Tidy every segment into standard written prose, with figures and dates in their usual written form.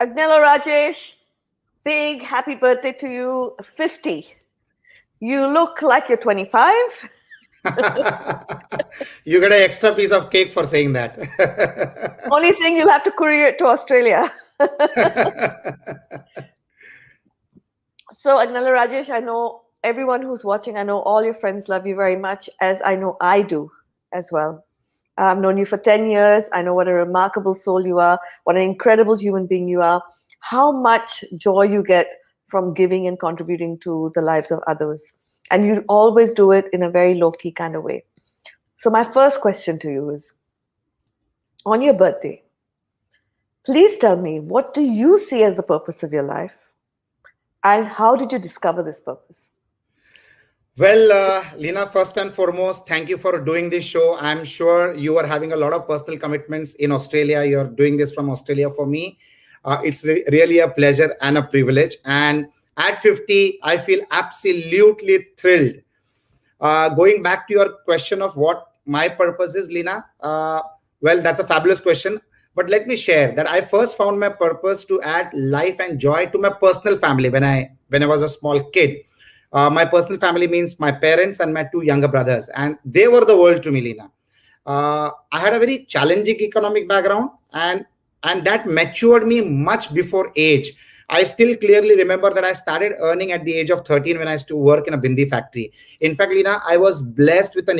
Agnelorajesh, big happy birthday to you. 50. You look like you're 25. You get an extra piece of cake for saying that. Only thing, you'll have to courier it to Australia. So, Agnelorajesh, I know everyone who's watching, I know all your friends love you very much, as I know I do as well. I've known you for 10 years. I know what a remarkable soul you are, what an incredible human being you are, how much joy you get from giving and contributing to the lives of others. And you always do it in a very low key kind of way. So, my first question to you is, on your birthday, please tell me, what do you see as the purpose of your life? And how did you discover this purpose? Well, Lina, first and foremost, thank you for doing this show. I'm sure you are having a lot of personal commitments in Australia. You're doing this from Australia for me. It's really a pleasure and a privilege. And at 50, I feel absolutely thrilled. Going back to your question of what my purpose is, Lina, well, that's a fabulous question. But let me share that I first found my purpose to add life and joy to my personal family when I was a small kid. My personal family means my parents and my two younger brothers, and they were the world to me, Lina. I had a very challenging economic background, and that matured me much before age. I still clearly remember that I started earning at the age of 13 when I used to work in a bindi factory. In fact, Lina, I was blessed with an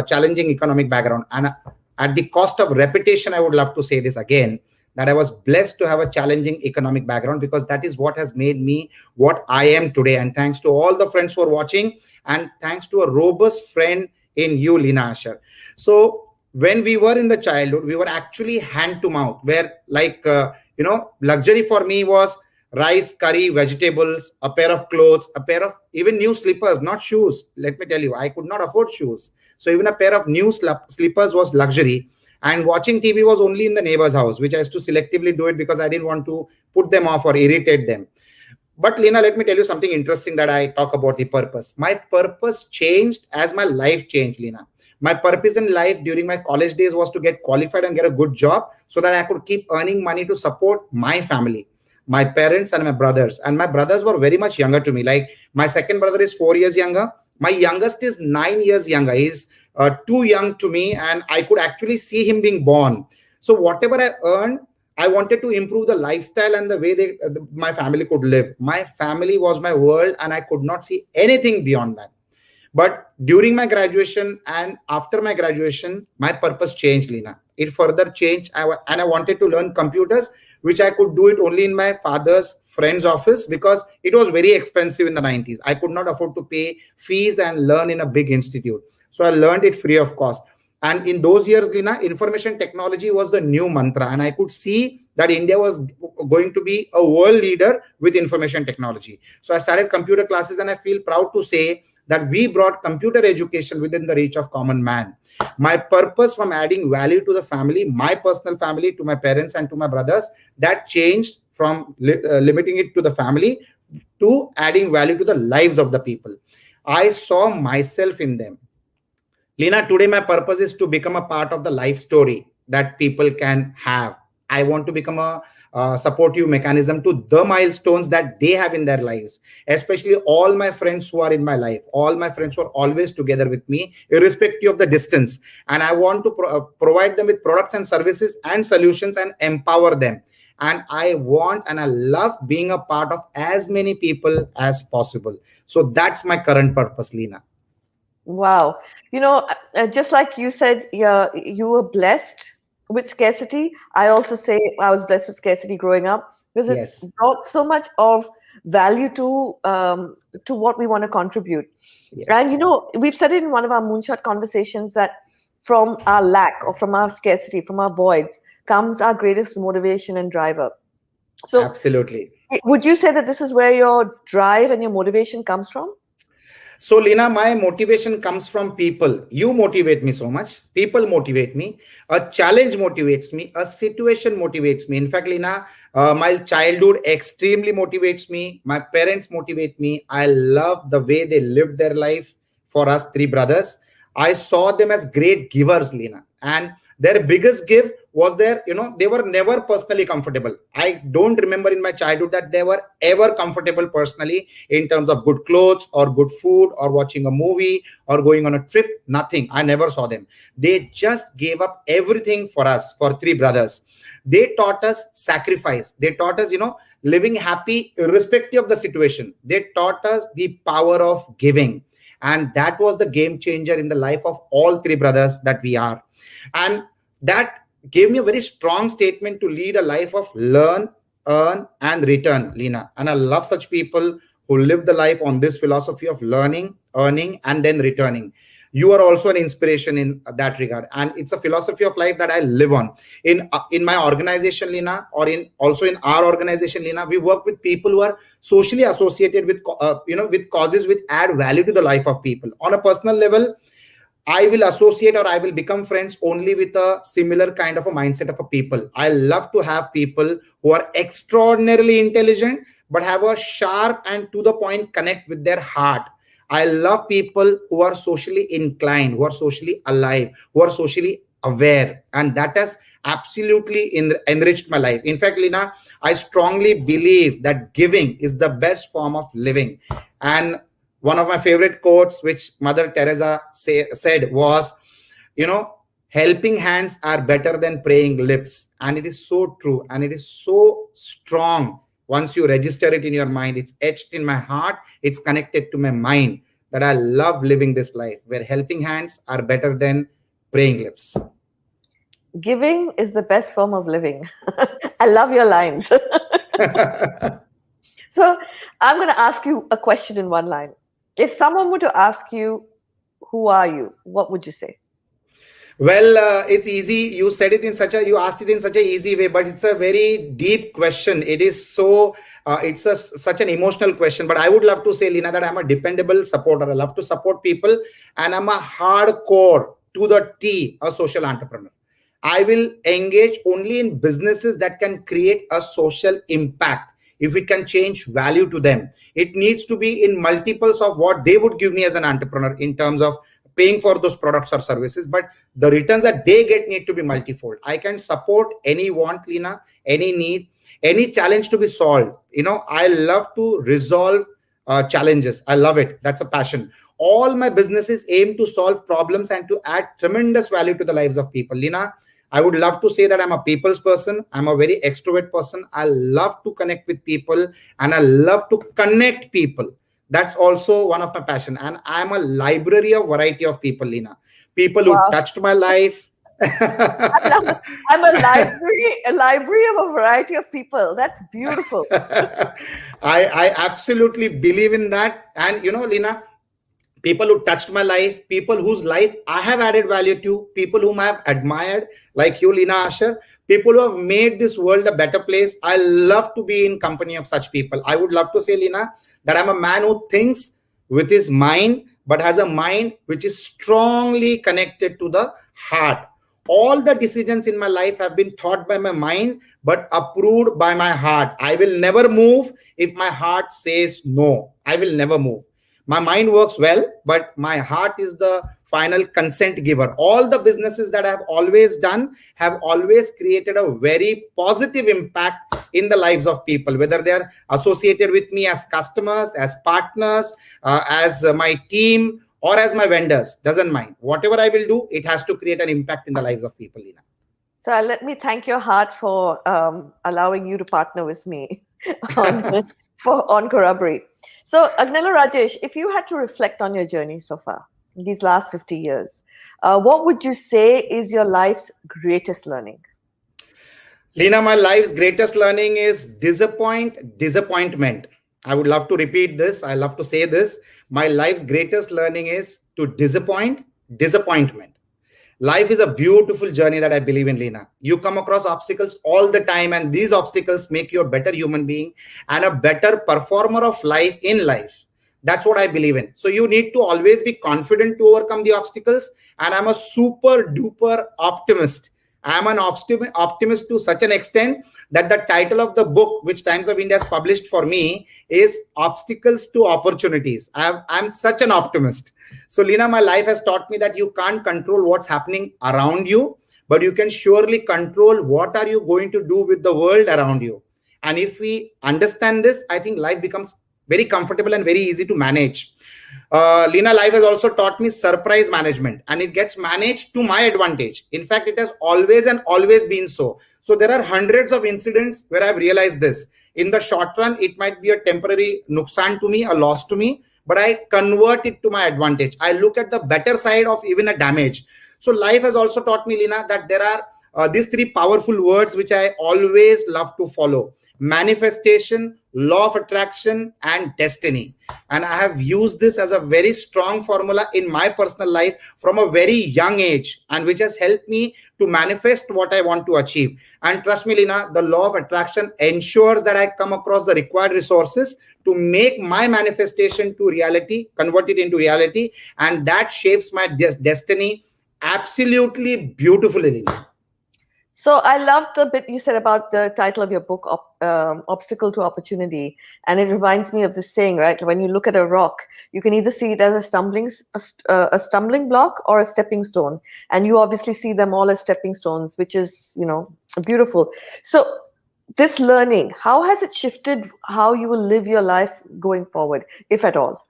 challenging economic background, and at the cost of repetition, I would love to say this again, that I was blessed to have a challenging economic background, because that is what has made me what I am today. And thanks to all the friends who are watching, and thanks to a robust friend in you, Lina Ashar. So when we were in the childhood, we were actually hand to mouth, where luxury for me was rice, curry, vegetables, a pair of clothes, a pair of even new slippers, not shoes. Let me tell you, I could not afford shoes. So even a pair of new slippers was luxury. And watching TV was only in the neighbor's house, which I used to selectively do it because I didn't want to put them off or irritate them. But Lina, let me tell you something interesting that I talk about the purpose. My purpose changed as my life changed, Lina. My purpose in life during my college days was to get qualified and get a good job so that I could keep earning money to support my family, my parents and my brothers. And my brothers were very much younger to me. Like my second brother is 4 years younger. My youngest is 9 years younger. He's too young to me, and I could actually see him being born. So whatever I earned, I wanted to improve the lifestyle and the way my family could live. My family was my world, and I could not see anything beyond that. But during my graduation and after my graduation, my purpose changed, Lina. It further changed, and I wanted to learn computers, which I could do it only in my father's friend's office because it was very expensive in the 90s. I could not afford to pay fees and learn in a big institute. So I learned it free of cost. And in those years, Lina, information technology was the new mantra. And I could see that India was going to be a world leader with information technology. So I started computer classes, and I feel proud to say that we brought computer education within the reach of common man. My purpose from adding value to the family, my personal family, to my parents and to my brothers, that changed from limiting it to the family to adding value to the lives of the people. I saw myself in them. Lina, today my purpose is to become a part of the life story that people can have. I want to become a supportive mechanism to the milestones that they have in their lives, especially all my friends who are in my life, all my friends who are always together with me, irrespective of the distance. And I want to provide them with products and services and solutions and empower them. And I want and I love being a part of as many people as possible. So that's my current purpose, Lina. Wow. Just like you said, you were blessed with scarcity. I also say I was blessed with scarcity growing up because it's brought so much of value to what we want to contribute. Yes. And, we've said it in one of our moonshot conversations that from our lack or from our scarcity, from our voids, comes our greatest motivation and driver. So absolutely. Would you say that this is where your drive and your motivation comes from? So, Lina, my motivation comes from people. You motivate me so much. People motivate me. A challenge motivates me. A situation motivates me. In fact, Lina, my childhood extremely motivates me. My parents motivate me. I love the way they lived their life for us three brothers. I saw them as great givers, Lina. And their biggest gift was there, they were never personally comfortable. I don't remember in my childhood that they were ever comfortable personally in terms of good clothes or good food or watching a movie or going on a trip. Nothing. I never saw them. They just gave up everything for us, for three brothers. They taught us sacrifice. They taught us, living happy irrespective of the situation. They taught us the power of giving. And that was the game changer in the life of all three brothers that we are. And that gave me a very strong statement to lead a life of learn, earn, and return, Lina. And I love such people who live the life on this philosophy of learning, earning, and then returning. You are also an inspiration in that regard, and it's a philosophy of life that I live on. In my organization, Lina, or in our organization, Lina, we work with people who are socially associated with with causes which add value to the life of people. On a personal level, I will associate or I will become friends only with a similar kind of a mindset of a people. I love to have people who are extraordinarily intelligent but have a sharp and to the point connect with their heart. I love people who are socially inclined, who are socially alive, who are socially aware. And that has absolutely enriched my life. In fact, Lina, I strongly believe that giving is the best form of living. And one of my favorite quotes, which Mother Teresa said was, helping hands are better than praying lips. And it is so true. And it is so strong. Once you register it in your mind, it's etched in my heart, it's connected to my mind, that I love living this life where helping hands are better than praying lips. Giving is the best form of living. I love your lines. So I'm going to ask you a question in one line. If someone were to ask you, who are you? What would you say? Well, it's easy. You asked it in such a easy way, but it's a very deep question. It is so, such an emotional question. But I would love to say, Lina, that I'm a dependable supporter. I love to support people, and I'm a hardcore to the T, a social entrepreneur. I will engage only in businesses that can create a social impact. If it can change value to them, it needs to be in multiples of what they would give me as an entrepreneur in terms of paying for those products or services, but the returns that they get need to be multifold. I can support any want, Lina, any need, any challenge to be solved. I love to resolve challenges. I love it. That's a passion. All my businesses aim to solve problems and to add tremendous value to the lives of people. Lina, I would love to say that I'm a people's person. I'm a very extrovert person. I love to connect with people and I love to connect people. That's also one of my passion. And I'm a library of variety of people, Lina. People who touched my life. I'm a library of a variety of people. That's beautiful. I absolutely believe in that. And Lina, people who touched my life, people whose life I have added value to, people whom I have admired, like you, Lina Ashar, people who have made this world a better place. I love to be in company of such people. I would love to say, Lina, that I'm a man who thinks with his mind, but has a mind which is strongly connected to the heart. All the decisions in my life have been thought by my mind, but approved by my heart. I will never move if my heart says no. I will never move. My mind works well, but my heart is the final consent giver. All the businesses that I have always done have always created a very positive impact in the lives of people, whether they are associated with me as customers, as partners, as my team, or as my vendors. Doesn't mind. Whatever I will do, it has to create an impact in the lives of people, Lina. So let me thank your heart for allowing you to partner with me on Corroborate. So, Agnelorajesh, if you had to reflect on your journey so far, in these last 50 years, what would you say is your life's greatest learning? Lina, my life's greatest learning is disappointment. I would love to repeat this. I love to say this. My life's greatest learning is to disappointment. Life is a beautiful journey that I believe in, Lina. You come across obstacles all the time, and these obstacles make you a better human being and a better performer of life in life. That's what I believe in. So you need to always be confident to overcome the obstacles. And I'm a super duper optimist. I'm an optimist to such an extent that the title of the book, which Times of India has published for me, is Obstacles to Opportunities. I'm such an optimist. So, Lina, my life has taught me that you can't control what's happening around you, but you can surely control what are you going to do with the world around you. And if we understand this, I think life becomes very comfortable and very easy to manage. Lina, life has also taught me surprise management, and it gets managed to my advantage. In fact, it has always and always been so. So there are hundreds of incidents where I've realized this. In the short run, it might be a temporary nuksan to me, a loss to me, but I convert it to my advantage. I look at the better side of even a damage. So life has also taught me, Lina, that there are these three powerful words which I always love to follow: manifestation, law of attraction, and destiny. And I have used this as a very strong formula in my personal life from a very young age, and which has helped me to manifest what I want to achieve. And trust me, Lina, the law of attraction ensures that I come across the required resources to make my manifestation to reality, convert it into reality, and that shapes my destiny absolutely beautifully, Lina. So I loved the bit you said about the title of your book, Obstacle to Opportunity. And it reminds me of this saying, right? When you look at a rock, you can either see it as a stumbling block or a stepping stone. And you obviously see them all as stepping stones, which is, beautiful. So this learning, how has it shifted how you will live your life going forward, if at all?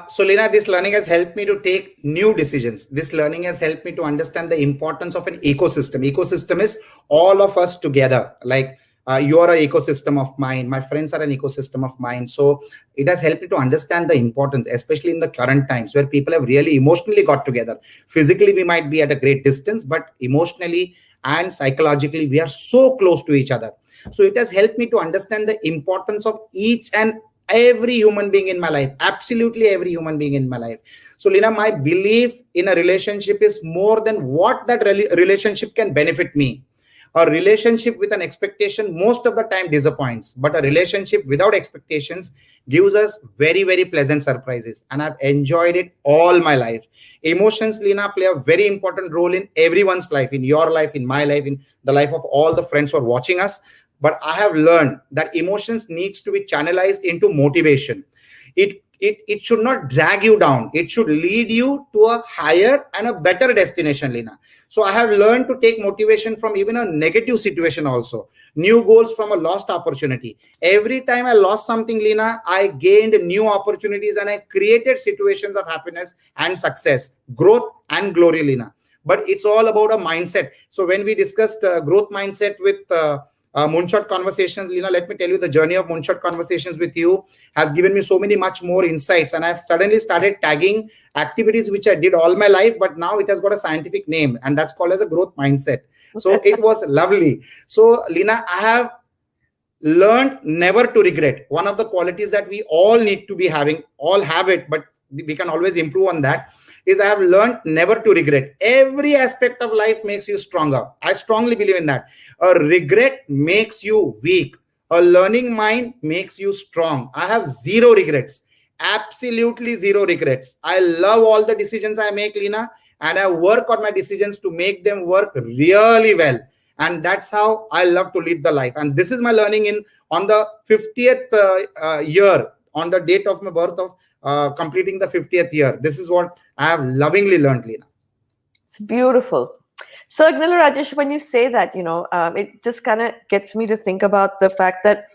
So Lina, this learning has helped me to take new decisions. This learning has helped me to understand the importance of an ecosystem. Ecosystem is all of us together. Like you are an ecosystem of mine. My friends are an ecosystem of mine. So it has helped me to understand the importance, especially in the current times where people have really emotionally got together. Physically, we might be at a great distance, but emotionally and psychologically, we are so close to each other. So it has helped me to understand the importance of each and every human being in my life, absolutely every human being in my life. So Lina, my belief in a relationship is more than what that relationship can benefit me. A relationship with an expectation most of the time disappoints, but a relationship without expectations gives us very, very pleasant surprises, and I've enjoyed it all my life. Emotions, Lina, play a very important role in everyone's life, in your life, in my life, in the life of all the friends who are watching us. But I have learned that emotions needs to be channelized into motivation. It should not drag you down. It should lead you to a higher and a better destination, Lina. So I have learned to take motivation from even a negative situation also. New goals from a lost opportunity. Every time I lost something, Lina, I gained new opportunities and I created situations of happiness and success, growth and glory, Lina. But it's all about a mindset. So when we discussed growth mindset with Moonshot Conversations, Lina, let me tell you, the journey of Moonshot Conversations with you has given me so many much more insights, and I've suddenly started tagging activities which I did all my life, but now it has got a scientific name, and that's called as a growth mindset. So it was lovely. So Lina, I have learned never to regret. One of the qualities that we all need to be having, all have it, but we can always improve on that, is I have learned never to regret. Every aspect of life makes you stronger. I strongly believe in that. A regret makes you weak. A learning mind makes you strong. I have zero regrets. Absolutely zero regrets. I love all the decisions I make, Lina, and I work on my decisions to make them work really well. And that's how I love to live the life. And this is my learning on the 50th year, on the date of my birth of completing the 50th year. This is what I have lovingly learned, Lina. It's beautiful. So Agnelorajesh, when you say that, it just kind of gets me to think about the fact that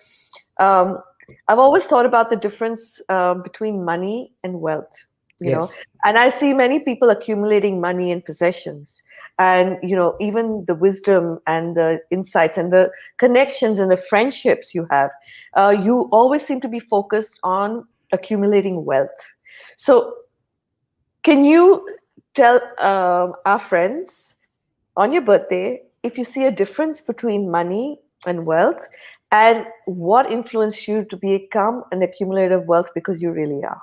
I've always thought about the difference between money and wealth, Yes. and I see many people accumulating money and possessions, and, even the wisdom and the insights and the connections and the friendships you have, you always seem to be focused on accumulating wealth. So can you tell our friends on your birthday if you see a difference between money and wealth, and what influenced you to become an accumulator of wealth, because you really are?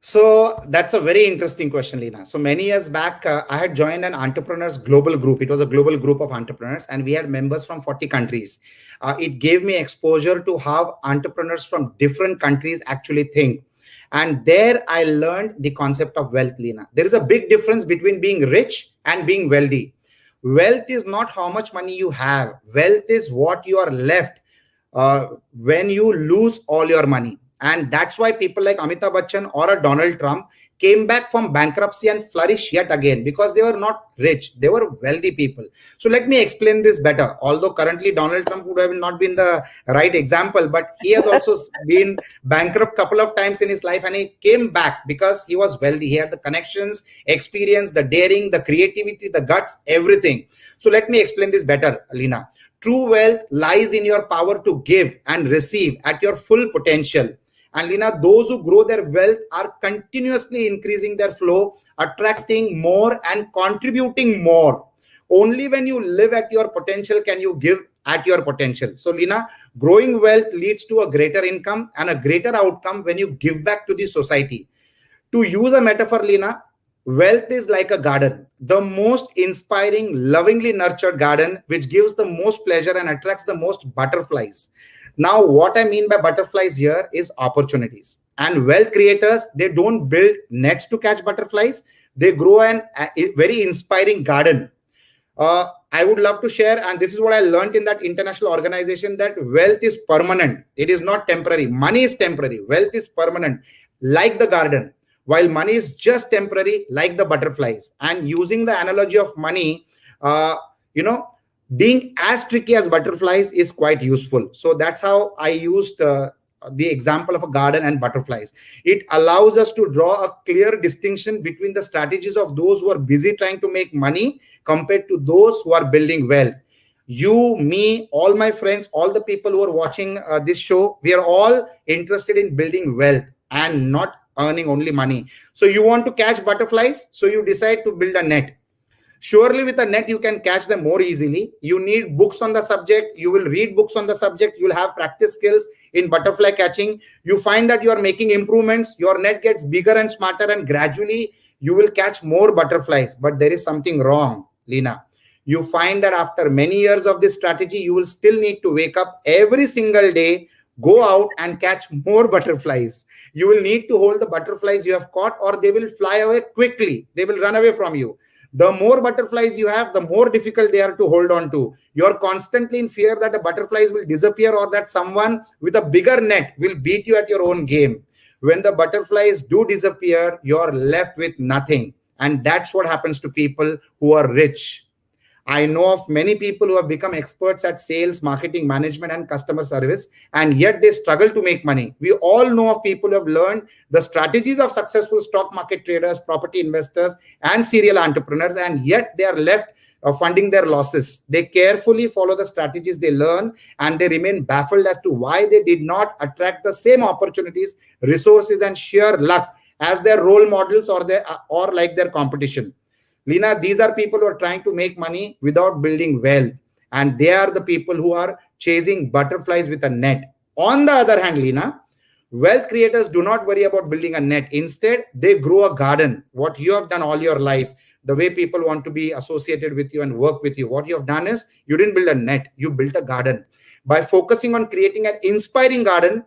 So that's a very interesting question, Lina. So many years back, I had joined an entrepreneurs global group. It was a global group of entrepreneurs, and we had members from 40 countries. It gave me exposure to how entrepreneurs from different countries actually think. And there I learned the concept of wealth, Lina. There is a big difference between being rich and being wealthy. Wealth is not how much money you have. Wealth is what you are left when you lose all your money. And that's why people like Amitabh Bachchan or a Donald Trump came back from bankruptcy and flourished yet again because they were not rich, they were wealthy people. So let me explain this better. Although currently Donald Trump would have not been the right example, but he has also been bankrupt couple of times in his life, and he came back because he was wealthy. He had the connections, experience, the daring, the creativity, the guts, everything. So let me explain this better, Lina. True wealth lies in your power to give and receive at your full potential. And Lina, those who grow their wealth are continuously increasing their flow, attracting more and contributing more. Only when you live at your potential can you give at your potential. So Lina, growing wealth leads to a greater income and a greater outcome when you give back to the society. To use a metaphor, Lina, wealth is like a garden, the most inspiring, lovingly nurtured garden, which gives the most pleasure and attracts the most butterflies. Now, what I mean by butterflies here is opportunities. And wealth creators, they don't build nets to catch butterflies, they grow a very inspiring garden. I would love to share, and this is what I learned in that international organization, that wealth is permanent. It is not temporary. Money is temporary. Wealth is permanent, like the garden, while money is just temporary, like the butterflies. And using the analogy of money, uh, you know, being as tricky as butterflies is quite useful. So that's how I used the example of a garden and butterflies. It allows us to draw a clear distinction between the strategies of those who are busy trying to make money compared to those who are building wealth. You, me, all my friends, all the people who are watching this show, we are all interested in building wealth and not earning only money. So you want to catch butterflies, so you decide to build a net. Surely with a net you can catch them more easily. You need books on the subject, you will read books on the subject, you will have practice skills in butterfly catching. You find that you are making improvements, your net gets bigger and smarter, and gradually you will catch more butterflies. But there is something wrong, Lina. You find that after many years of this strategy, you will still need to wake up every single day, go out and catch more butterflies. You will need to hold the butterflies you have caught, or they will fly away quickly, they will run away from you. The more butterflies you have, the more difficult they are to hold on to. You're constantly in fear that the butterflies will disappear, or that someone with a bigger net will beat you at your own game. When the butterflies do disappear, you're left with nothing. And that's what happens to people who are rich. I know of many people who have become experts at sales, marketing, management, and customer service, and yet they struggle to make money. We all know of people who have learned the strategies of successful stock market traders, property investors, and serial entrepreneurs, and yet they are left funding their losses. They carefully follow the strategies they learn, and they remain baffled as to why they did not attract the same opportunities, resources, and sheer luck as their role models, or like their competition. Lina, these are people who are trying to make money without building wealth. And they are the people who are chasing butterflies with a net. On the other hand, Lina, wealth creators do not worry about building a net. Instead, they grow a garden. What you have done all your life, the way people want to be associated with you and work with you, what you have done is you didn't build a net, you built a garden. By focusing on creating an inspiring garden,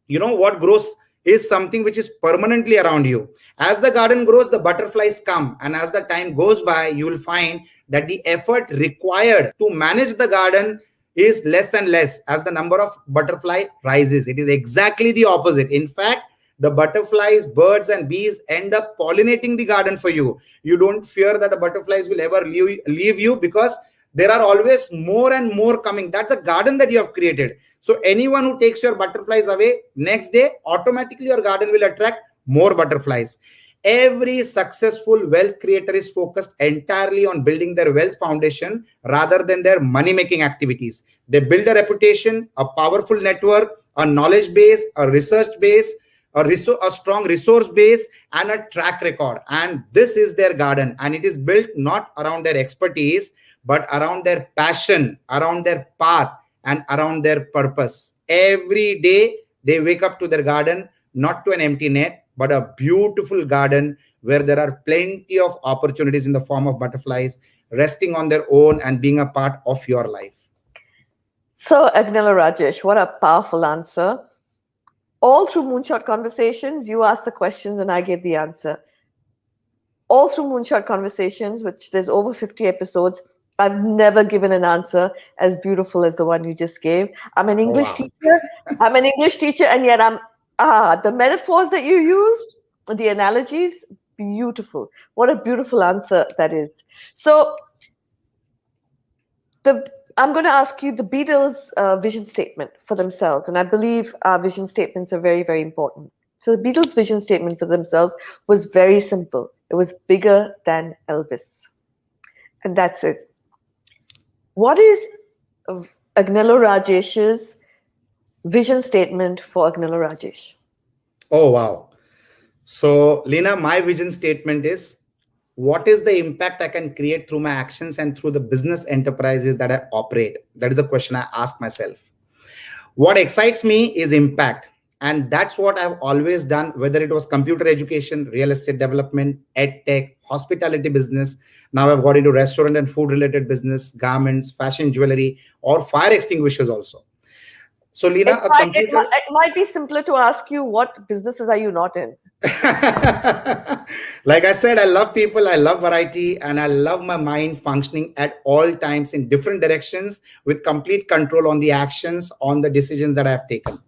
you know what grows is something which is permanently around you. As the garden grows, the butterflies come. And as the time goes by, you will find that the effort required to manage the garden is less and less as the number of butterfly rises. It is exactly the opposite. In fact, the butterflies, birds, and bees end up pollinating the garden for you. You don't fear that the butterflies will ever leave you, because there are always more and more coming. That's a garden that you have created. So anyone who takes your butterflies away, next day, automatically your garden will attract more butterflies. Every successful wealth creator is focused entirely on building their wealth foundation rather than their money-making activities. They build a reputation, a powerful network, a knowledge base, a research base, a strong resource base, and a track record. And this is their garden. And it is built not around their expertise, but around their passion, around their path, and around their purpose. Every day they wake up to their garden, not to an empty net, but a beautiful garden where there are plenty of opportunities in the form of butterflies resting on their own and being a part of your life. So, Agnelorajesh, what a powerful answer. All through Moonshot Conversations, you asked the questions and I gave the answer. All through Moonshot Conversations, which there's over 50 episodes, I've never given an answer as beautiful as the one you just gave. I'm an English teacher. I'm an English teacher, and yet the metaphors that you used, The analogies, beautiful. What a beautiful answer that is. So the I'm going to ask you the Beatles' vision statement for themselves, and I believe our vision statements are very, very important. So the Beatles' vision statement for themselves was very simple. It was bigger than Elvis, and that's it. What is Agnelorajesh vision statement for Agnelorajesh? Oh, wow. So, Lina, my vision statement is, what is the impact I can create through my actions and through the business enterprises that I operate? That is the question I ask myself. What excites me is impact. And that's what I've always done, whether it was computer education, real estate development, ed tech, hospitality business. Now I've got into restaurant and food related business, garments, fashion jewelry, or fire extinguishers also. So, Lina, It a might, it computer. might, it might be simpler to ask you what businesses are you not in? Like I said, I love people, I love variety, and I love my mind functioning at all times in different directions with complete control on the actions, on the decisions that I have taken.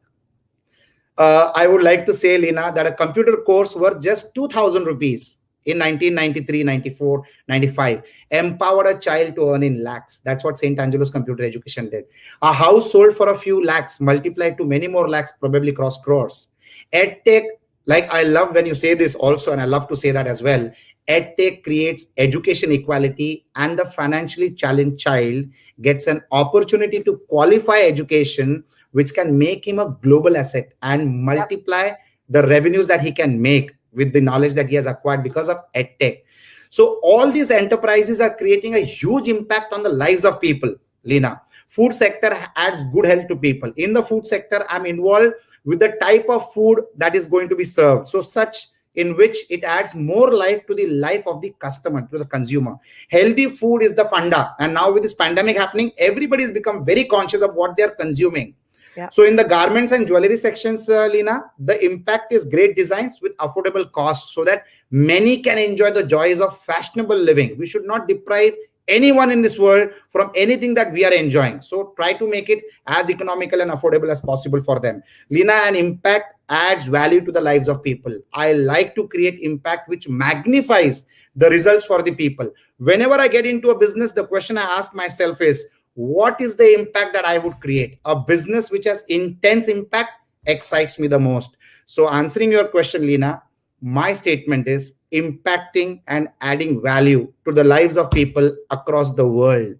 I would like to say, Lina, that a computer course worth just 2,000 rupees in 1993, 94, 95 empowered a child to earn in lakhs. That's what St. Angelo's computer education did. A house sold for a few lakhs, multiplied to many more lakhs, probably cross crores. EdTech, like I love when you say this also, and I love to say that as well. EdTech creates education equality, and the financially challenged child gets an opportunity to qualify education which can make him a global asset and Yep. multiply the revenues that he can make with the knowledge that he has acquired because of edtech. So all these enterprises are creating a huge impact on the lives of people. Lina, food sector adds good health to people. In the food sector, I'm involved with the type of food that is going to be served. So such in which it adds more life to the life of the customer, to the consumer. Healthy food is the funda. And now with this pandemic happening, everybody has become very conscious of what they are consuming. Yeah. So in the garments and jewelry sections, Lina, the impact is great designs with affordable costs so that many can enjoy the joys of fashionable living. We should not deprive anyone in this world from anything that we are enjoying. So try to make it as economical and affordable as possible for them. Lina, an impact adds value to the lives of people. I like to create impact which magnifies the results for the people. Whenever I get into a business, the question I ask myself is, what is the impact that I would create? A business which has intense impact excites me the most. So answering your question, Lina, my statement is impacting and adding value to the lives of people across the world.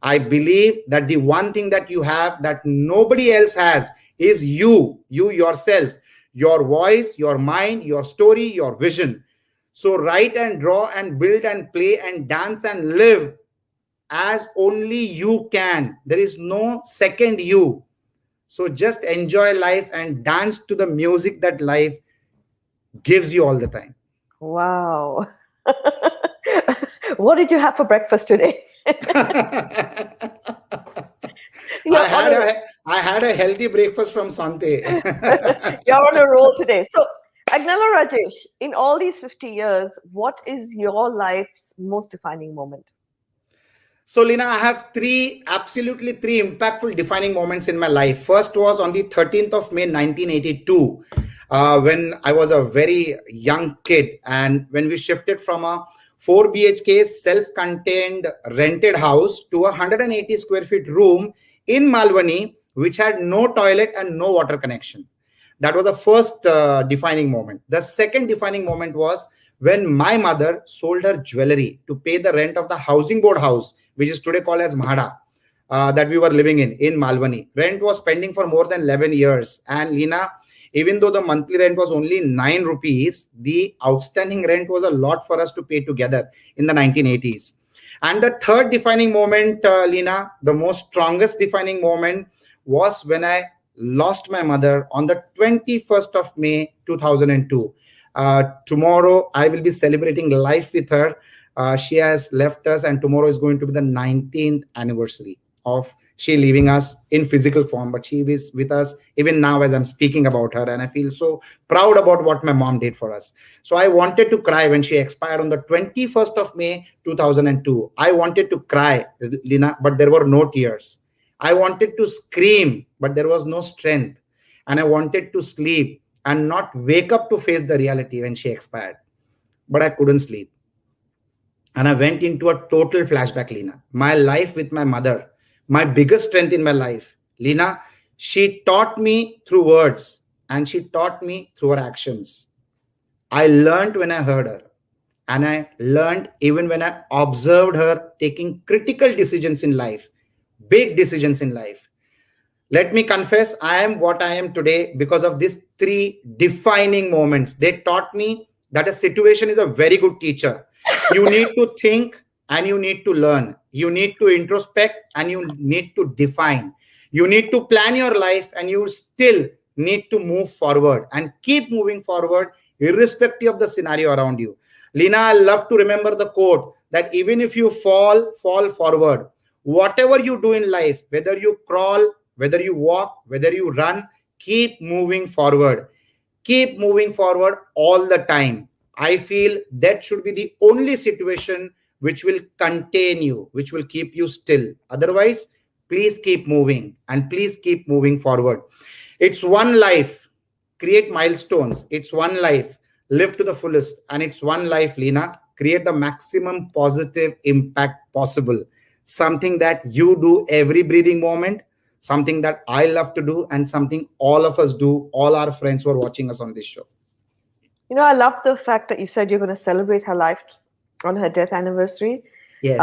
I believe that the one thing that you have that nobody else has is you yourself, your voice, your mind, your story, your vision. So write and draw and build and play and dance and live as only you can. There is no second you. So just enjoy life and dance to the music that life gives you all the time. Wow. What did you have for breakfast today? You're I on had a I had a healthy breakfast from Sante. you're on a roll today. So, Agnella Rajesh, in all these 50 years, what is your life's most defining moment? So, Lina, I have absolutely three impactful defining moments in my life. First was on the 13th of May, 1982, when I was a very young kid. And when we shifted from a 4 BHK self-contained rented house to a 180 square feet room in Malvani, which had no toilet and no water connection. That was the first defining moment. The second defining moment was when my mother sold her jewelry to pay the rent of the housing board house, which is today called as Mahada, that we were living in Malvani. Rent was pending for more than 11 years. And Lina, even though the monthly rent was only 9 rupees, the outstanding rent was a lot for us to pay together in the 1980s. And the third defining moment, Lina, the most strongest defining moment was when I lost my mother on the 21st of May 2002. Tomorrow, I will be celebrating life with her. She has left us, and tomorrow is going to be the 19th anniversary of she leaving us in physical form, but she is with us even now as I'm speaking about her. And I feel so proud about what my mom did for us. So I wanted to cry when she expired on the 21st of May 2002. I wanted to cry, Lina, but there were no tears. I wanted to scream, but there was no strength. And I wanted to sleep. and not wake up to face the reality when she expired. But I couldn't sleep. And I went into a total flashback, Lina. My life with my mother, my biggest strength in my life. Lina, she taught me through words and she taught me through her actions. I learned when I heard her, and I learned even when I observed her taking critical decisions in life, big decisions in life. Let me confess, I am what I am today because of these three defining moments. They taught me that a situation is a very good teacher. You need to think and you need to learn. You need to introspect and you need to define. You need to plan your life and you still need to move forward and keep moving forward irrespective of the scenario around you. Lina, I love to remember the quote that even if you fall, fall forward. Whatever you do in life, whether you crawl, whether you walk, whether you run, keep moving forward. Keep moving forward all the time. I feel that should be the only situation which will contain you, which will keep you still. Otherwise, please keep moving and please keep moving forward. It's one life. Create milestones. It's one life. Live to the fullest. And it's one life, Lina. Create the maximum positive impact possible. Something that you do every breathing moment, something that I love to do, and something all of us do, all our friends who are watching us on this show. I love the fact that you said you're going to celebrate her life on her death anniversary. Yes.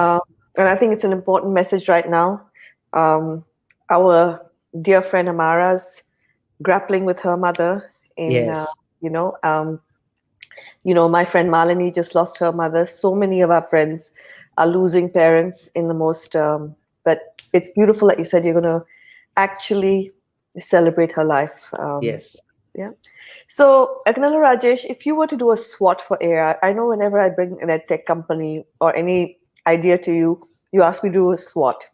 And I think it's an important message right now. Our dear friend Amara's grappling with her mother Yes. my friend Malini just lost her mother. So many of our friends are losing parents in the most, but it's beautiful that you said you're going to actually celebrate her life. Yes. Yeah. So, Agnelorajesh, if you were to do a SWOT for AI, I know whenever I bring in a tech company or any idea to you, you ask me to do a SWOT.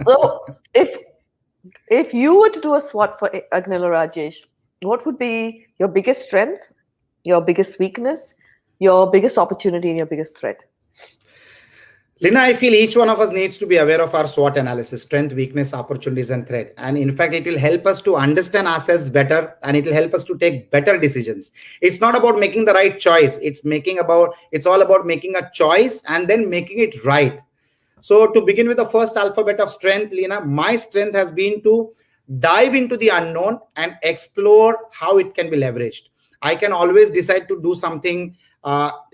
So, if you were to do a SWOT for Agnelorajesh, what would be your biggest strength, your biggest weakness, your biggest opportunity, and your biggest threat? Lina, I feel each one of us needs to be aware of our SWOT analysis, strength, weakness, opportunities, and threat. And in fact, it will help us to understand ourselves better and it will help us to take better decisions. It's not about making the right choice. It's all about making a choice and then making it right. So to begin with the first alphabet of strength, Lina, my strength has been to dive into the unknown and explore how it can be leveraged. I can always decide to do something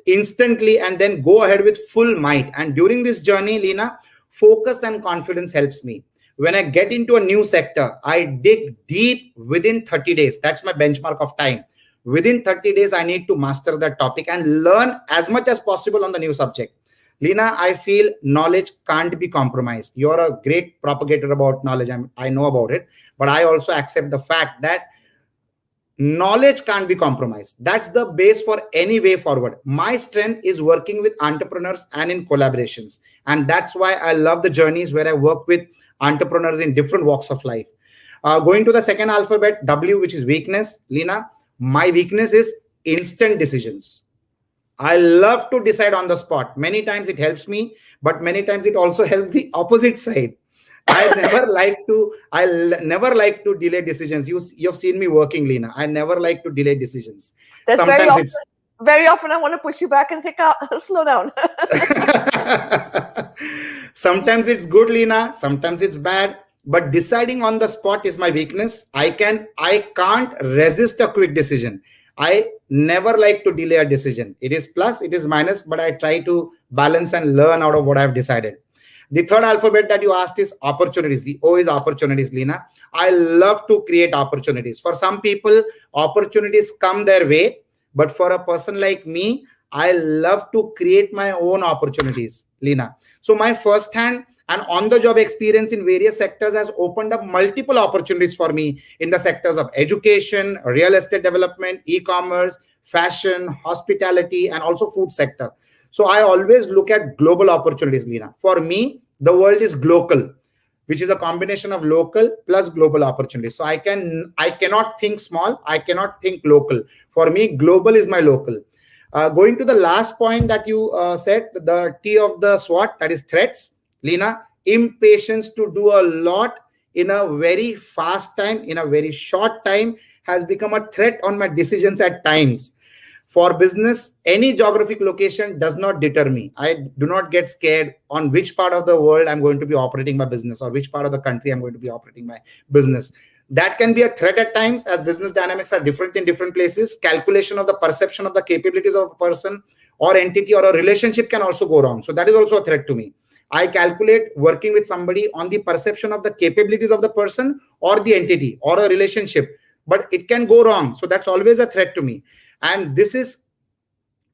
instantly and then go ahead with full might. And during this journey, Lina, focus and confidence helps me. When I get into a new sector, I dig deep within 30 days. That's my benchmark of time. Within 30 days, I need to master that topic and learn as much as possible on the new subject. Lina, I feel knowledge can't be compromised. You're a great propagator about knowledge. I know about it, but I also accept the fact that knowledge can't be compromised. That's the base for any way forward. My strength is working with entrepreneurs and in collaborations. And that's why I love the journeys where I work with entrepreneurs in different walks of life. Going to the second alphabet, W, which is weakness. Lina, my weakness is instant decisions. I love to decide on the spot. Many times it helps me, but many times it also helps the opposite side. I never like to delay decisions. You've seen me working, Lina. I never like to delay decisions. That's Sometimes very often I want to push you back and say, slow down. Sometimes it's good, Lina. Sometimes it's bad. But deciding on the spot is my weakness. I can't resist a quick decision. I never like to delay a decision. It is plus, it is minus, but I try to balance and learn out of what I've decided. The third alphabet that you asked is opportunities. The O is opportunities, Lina. I love to create opportunities. For some people, opportunities come their way. But for a person like me, I love to create my own opportunities, Lina. So my first-hand and on-the-job experience in various sectors has opened up multiple opportunities for me in the sectors of education, real estate development, e-commerce, fashion, hospitality, and also food sector. So I always look at global opportunities, Lina. For me, the world is global, which is a combination of local plus global opportunities. So I cannot think small. I cannot think local. For me, global is my local. Going to the last point that you said, the T of the SWOT, that is threats, Lina, impatience to do a lot in a very fast time, in a very short time, has become a threat on my decisions at times. For business, any geographic location does not deter me. I do not get scared on which part of the world I'm going to be operating my business or which part of the country I'm going to be operating my business. That can be a threat at times, as business dynamics are different in different places. Calculation of the perception of the capabilities of a person or entity or a relationship can also go wrong. So that is also a threat to me. I calculate working with somebody on the perception of the capabilities of the person or the entity or a relationship, but it can go wrong. So that's always a threat to me. And this is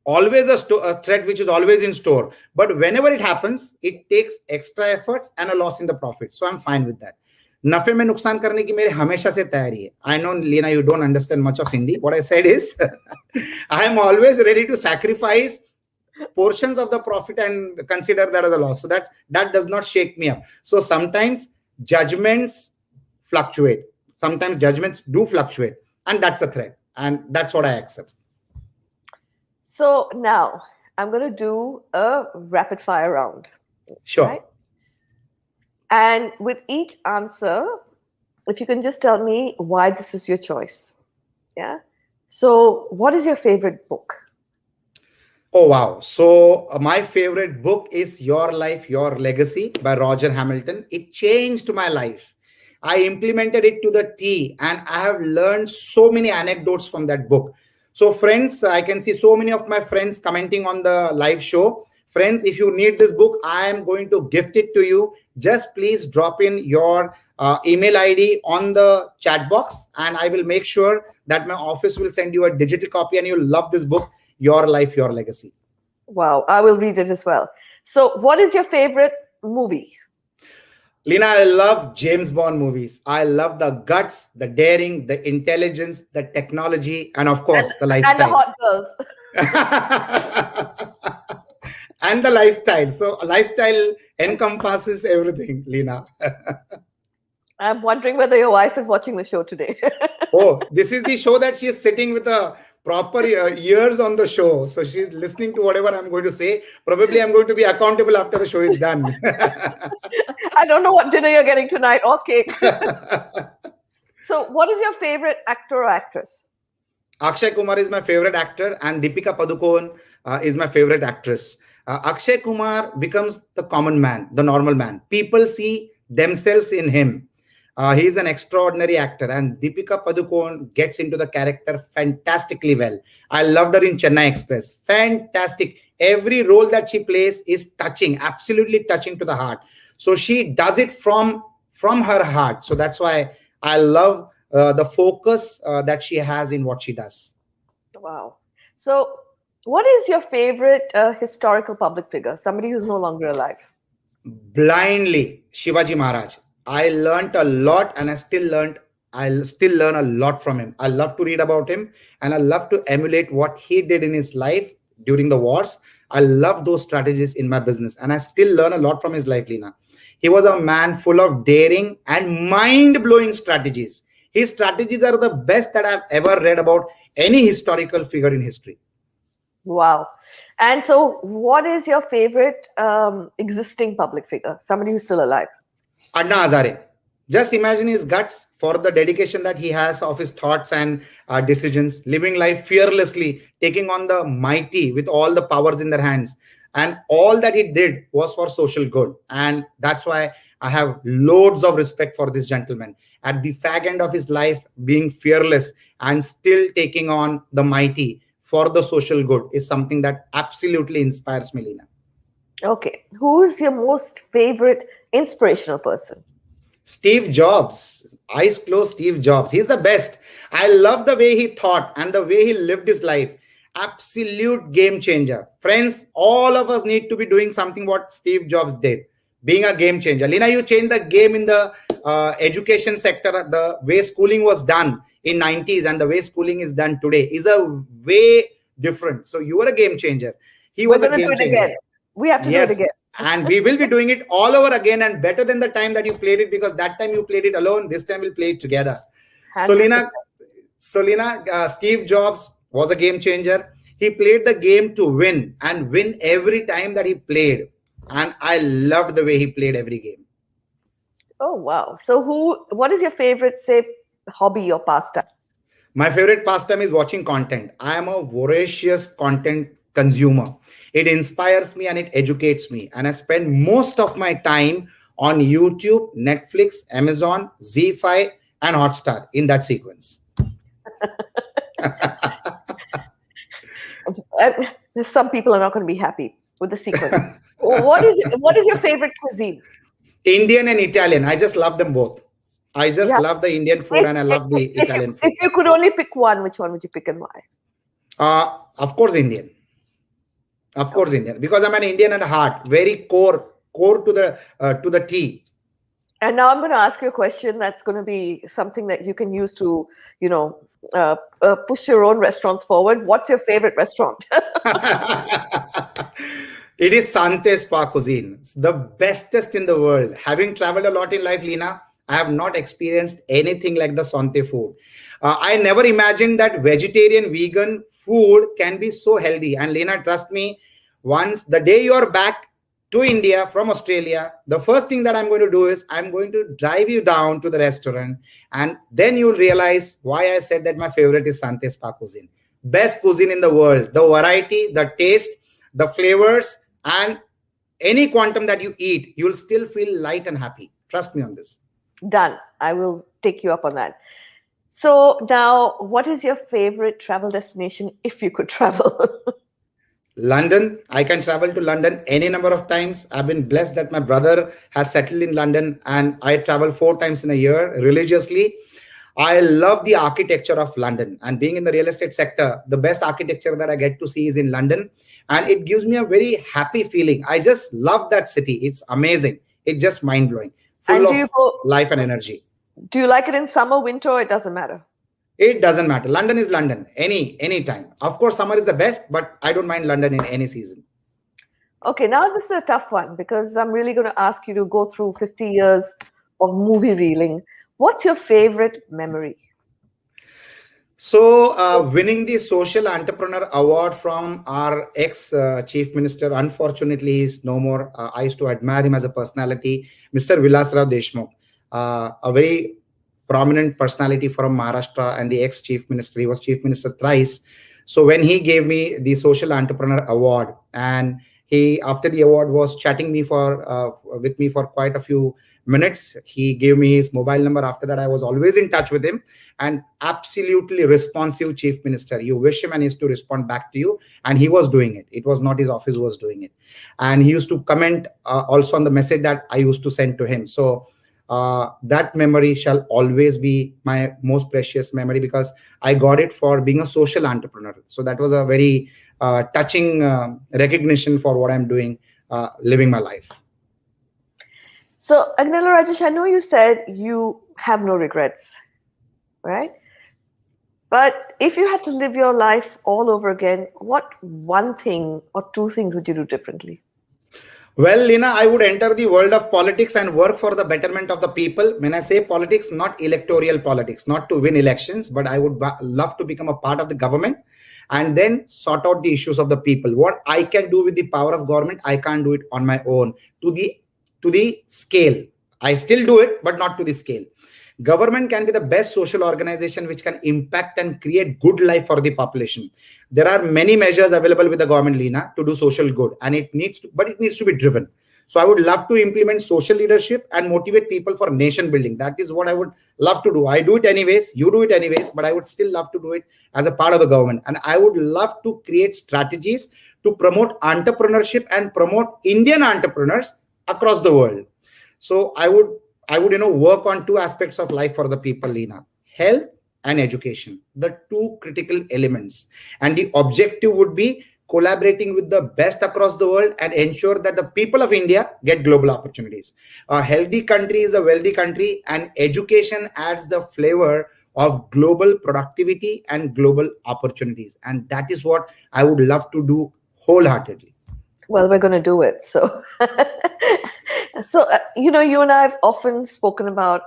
always a threat which is always in store. But whenever it happens, it takes extra efforts and a loss in the profit. So I'm fine with that. नफे में नुकसान करने की मेरे हमेशा से तैयारी है. I know, Lina, you don't understand much of Hindi. What I said is, I am always ready to sacrifice portions of the profit and consider that as a loss. So that does not shake me up. So sometimes judgments fluctuate. Sometimes judgments do fluctuate, and that's a threat. And that's what I accept. So now I'm going to do a rapid fire round. Sure. Right? And with each answer, if you can just tell me why this is your choice. Yeah. So what is your favorite book? Oh, wow. So my favorite book is Your Life, Your Legacy by Roger Hamilton. It changed my life. I implemented it to the T, and I have learned so many anecdotes from that book. So friends, I can see so many of my friends commenting on the live show. Friends, if you need this book, I am going to gift it to you. Just please drop in your email ID on the chat box, and I will make sure that my office will send you a digital copy, and you'll love this book, Your Life, Your Legacy. Wow, I will read it as well. So what is your favorite movie? Lina, I love James Bond movies. I love the guts, the daring, the intelligence, the technology, and of course, the lifestyle. And the hot girls. And the lifestyle. So lifestyle encompasses everything, Lina. I'm wondering whether your wife is watching the show today. Oh, this is the show that she is sitting with a proper ears on the show. So she's listening to whatever I'm going to say. Probably I'm going to be accountable after the show is done. I don't know what dinner you're getting tonight or cake. So what is your favorite actor or actress? Akshay Kumar is my favorite actor, and Deepika Padukone is my favorite actress. Akshay Kumar becomes the common man, the normal man. People see themselves in him. He is an extraordinary actor, and Deepika Padukone gets into the character fantastically well. I loved her in Chennai Express. Fantastic. Every role that she plays is touching, absolutely touching to the heart. So she does it from her heart. So that's why I love the focus that she has in what she does. Wow. So what is your favorite historical public figure? Somebody who's no longer alive. Blindly, Shivaji Maharaj. I learned a lot, and I'll still learn a lot from him. I love to read about him, and I love to emulate what he did in his life during the wars. I love those strategies in my business, and I still learn a lot from his life, Lina. He was a man full of daring and mind-blowing strategies. His strategies are the best that I've ever read about any historical figure in history. Wow. And so what is your favorite existing public figure? Somebody who's still alive. Anna Hazare. Just imagine his guts for the dedication that he has of his thoughts and decisions, living life fearlessly, taking on the mighty with all the powers in their hands. And all that he did was for social good. And that's why I have loads of respect for this gentleman. At the fag end of his life, being fearless and still taking on the mighty for the social good is something that absolutely inspires me, Lina. Okay. Who's your most favorite inspirational person? Steve Jobs. Eyes closed, Steve Jobs. He's the best. I love the way he thought and the way he lived his life. Absolute game changer. Friends, all of us need to be doing something what Steve Jobs did. Being a game changer. Lina, you changed the game in the education sector. The way schooling was done in 90s and the way schooling is done today is a way different. So you were a game changer. He was a game changer. Again. We have to do it again. And we will be doing it all over again and better than the time that you played it, because that time you played it alone. This time we'll play it together. 100%. So Lina, Steve Jobs was a game changer. He played the game to win and win every time that he played. And I loved the way he played every game. Oh, wow. So what is your favorite, say, hobby or pastime? My favorite pastime is watching content. I am a voracious content consumer. It inspires me and it educates me. And I spend most of my time on YouTube, Netflix, Amazon, Z5, and Hotstar in that sequence. Some people are not going to be happy with the sequence. What is your favorite cuisine? Indian and Italian. I just love them both. I just Yeah. love the Indian food and I love the Italian food. If you could only pick one, which one would you pick and why? Of course, Indian. Of course, Indian. Because I'm an Indian at heart. Very core to the T. And now I'm going to ask you a question that's going to be something that you can use to, push your own restaurants forward. What's your favorite restaurant? It is Sante Spa cuisine. It's the bestest in the world. Having traveled a lot in life, Lina, I have not experienced anything like the Sante food. I never imagined that vegetarian, vegan food can be so healthy. And Lina, trust me, once the day you are back to India from Australia, the first thing that I'm going to do is I'm going to drive you down to the restaurant, and then you'll realize why I said that my favorite is Sante Spa cuisine. Best cuisine in the world. The variety, the taste, the flavors, and any quantum that you eat, you'll still feel light and happy. Trust me on this. Done. I will take you up on that. So now, what is your favorite travel destination if you could travel? London. I can travel to London any number of times. I've been blessed that my brother has settled in London and I travel 4 times in a year religiously. I love the architecture of London, and being in the real estate sector, the best architecture that I get to see is in London, and it gives me a very happy feeling. I just love that city. It's amazing. It's just mind blowing, And full do you of go? life and energy. Do you like it in summer, winter, or it doesn't matter? It doesn't matter. London is London any time. Of course, summer is the best, but I don't mind London in any season. Okay, now this is a tough one because I'm really going to ask you to go through 50 years of movie reeling. What's your favorite memory? So, winning the Social Entrepreneur Award from our ex Chief Minister, unfortunately, he's no more. I used to admire him as a personality, Mr. Vilasrao Deshmukh, a very prominent personality from Maharashtra and the ex Chief Minister. He was Chief Minister thrice. So, when he gave me the Social Entrepreneur Award, and he, after the award, was chatting me with me for quite a few minutes. He gave me his mobile number. After that, I was always in touch with him, and absolutely responsive chief minister. You wish him and he used to respond back to you, and he was doing it. It was not his office who was doing it, and he used to comment also on the message that I used to send to him. So that memory shall always be my most precious memory, because I got it for being a social entrepreneur. So that was a very touching recognition for what I'm doing, living my life. So, Agnelorajesh, I know you said you have no regrets, right? But if you had to live your life all over again, what one thing or two things would you do differently? Well, Lina, I would enter the world of politics and work for the betterment of the people. When I say politics, not electoral politics, not to win elections, but I would love to become a part of the government and then sort out the issues of the people. What I can do with the power of government, I can't do it on my own to the scale. I still do it, but not to the scale. Government can be the best social organization which can impact and create good life for the population. There are many measures available with the government, Lina, to do social good, and it needs to be driven. So I would love to implement social leadership and motivate people for nation building. That is what I would love to do. I do it anyways, you do it anyways, but I would still love to do it as a part of the government. And I would love to create strategies to promote entrepreneurship and promote Indian entrepreneurs across the world. So I would work on two aspects of life for the people, Lina: health and education, the two critical elements. And the objective would be collaborating with the best across the world and ensure that the people of India get global opportunities. A healthy country is a wealthy country, and education adds the flavor of global productivity and global opportunities. And that is what I would love to do wholeheartedly. Well, we're going to do it. So, you and I have often spoken about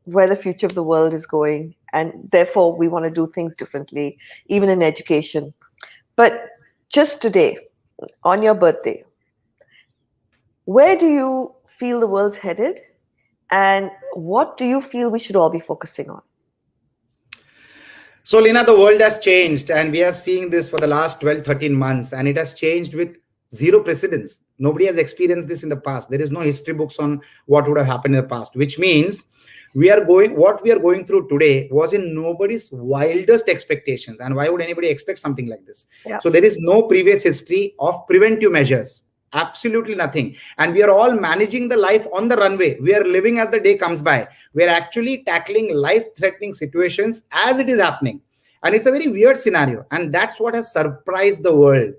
where the future of the world is going, and therefore we want to do things differently, even in education. But just today, on your birthday, where do you feel the world's headed, and what do you feel we should all be focusing on? So, Lina, the world has changed, and we are seeing this for the last 12, 13 months, and it has changed with zero precedence. Nobody has experienced this in the past. There is no history books on what would have happened in the past, which means what we are going through today was in nobody's wildest expectations. And why would anybody expect something like this? Yeah. So, there is no previous history of preventive measures. Absolutely nothing. And we are all managing the life on the runway. We are living as the day comes by. We are actually tackling life threatening situations as it is happening. And it's a very weird scenario. And that's what has surprised the world.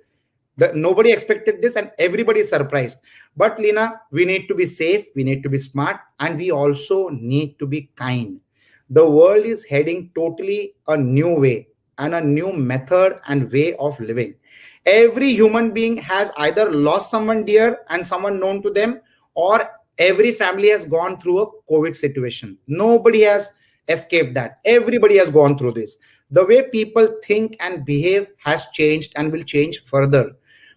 Nobody expected this, and everybody is surprised. But Lina, we need to be safe, we need to be smart, and we also need to be kind. The world is heading totally a new way and a new method and way of living. Every human being has either lost someone dear and someone known to them, or every family has gone through a COVID situation. Nobody has escaped that. Everybody has gone through this. The way people think and behave has changed and will change further.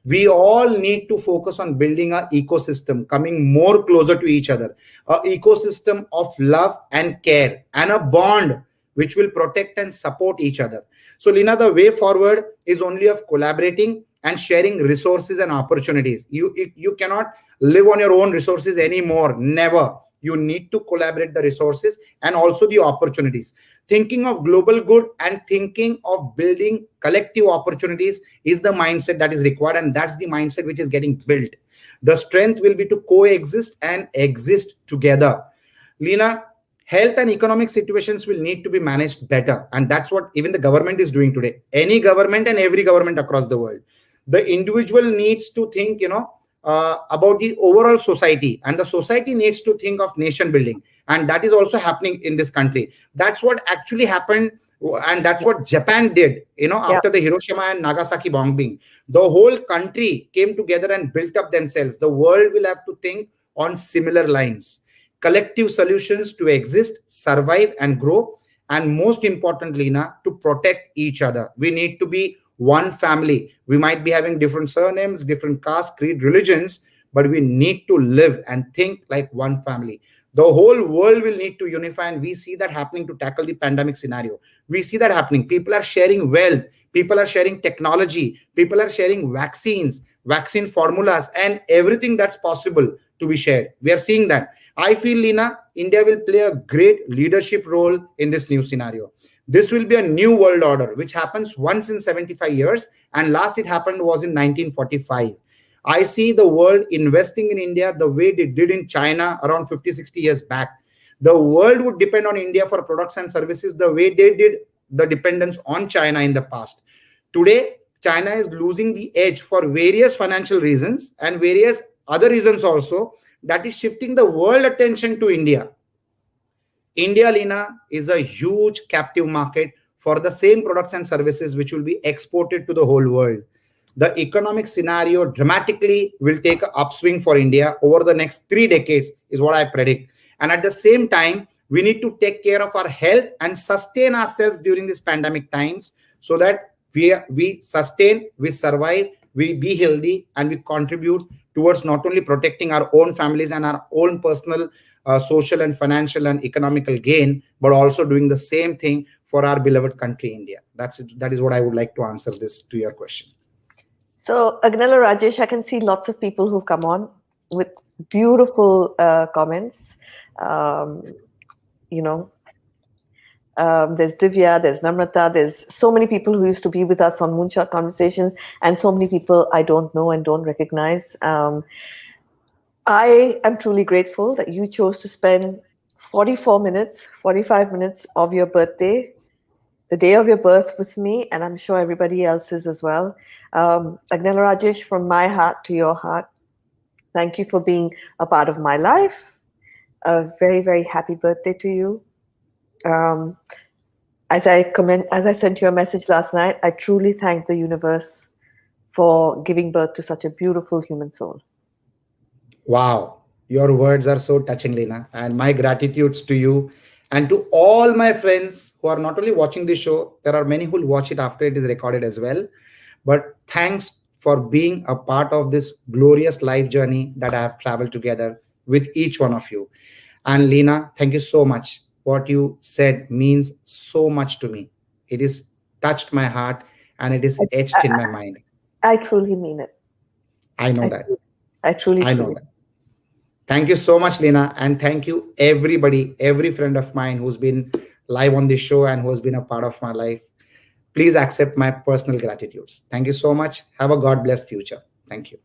We all need to focus on building an ecosystem, coming more closer to each other, an ecosystem of love and care, and a bond which will protect and support each other. So, Lina, the way forward is only of collaborating and sharing resources and opportunities. You cannot live on your own resources anymore. Never. You need to collaborate the resources and also the opportunities. Thinking of global good and thinking of building collective opportunities is the mindset that is required, and that's the mindset which is getting built. The strength will be to coexist and exist together. Lina, health and economic situations will need to be managed better, and that's what even the government is doing today. Any government and every government across the world. The individual needs to think, about the overall society, and the society needs to think of nation building, and that is also happening in this country. That's what actually happened, and that's what Japan did, Yeah. after the Hiroshima and Nagasaki bombing. The whole country came together and built up themselves. The world will have to think on similar lines. Collective solutions to exist, survive, and grow, and most importantly, to protect each other. We need to be one family. We might be having different surnames, different caste, creed, religions, but we need to live and think like one family. The whole world will need to unify, and we see that happening to tackle the pandemic scenario. We see that happening. People are sharing wealth, people are sharing technology, people are sharing vaccines, vaccine formulas, and everything that's possible to be shared. We are seeing that. I feel, Lina, India will play a great leadership role in this new scenario. This will be a new world order, which happens once in 75 years, and last it happened was in 1945. I see the world investing in India the way they did in China around 50, 60 years back. The world would depend on India for products and services the way they did the dependence on China in the past. Today, China is losing the edge for various financial reasons and various other reasons also, that is shifting the world attention to India. India, Lina, is a huge captive market for the same products and services which will be exported to the whole world. The economic scenario dramatically will take an upswing for India over the next 3 decades, is what I predict. And at the same time, we need to take care of our health and sustain ourselves during these pandemic times, so that we sustain, we survive, we be healthy, and we contribute towards not only protecting our own families and our own personal social and financial and economical gain, but also doing the same thing for our beloved country, India. That is what I would like to answer this to your question. So, Agnelorajesh, I can see lots of people who've come on with beautiful comments. Um, there's Divya, there's Namrata, there's so many people who used to be with us on Moonshot Conversations, and so many people I don't know and don't recognize. I am truly grateful that you chose to spend 44 minutes, 45 minutes of your birthday, the day of your birth, with me, and I'm sure everybody else's as well. Agnelorajesh, from my heart to your heart, thank you for being a part of my life. A very, very happy birthday to you. As I sent you a message last night, I truly thank the universe for giving birth to such a beautiful human soul. Wow, your words are so touching, Lina. And my gratitudes to you and to all my friends who are not only watching this show, there are many who will watch it after it is recorded as well. But thanks for being a part of this glorious life journey that I have traveled together with each one of you. And Lina, thank you so much. What you said means so much to me. It is touched my heart and it is I, etched in I, my mind. I truly mean it. I know I, that. I truly, I know truly. that. Thank you so much, Lina. And thank you, everybody, every friend of mine who's been live on this show and who has been a part of my life. Please accept my personal gratitudes. Thank you so much. Have a God blessed future. Thank you.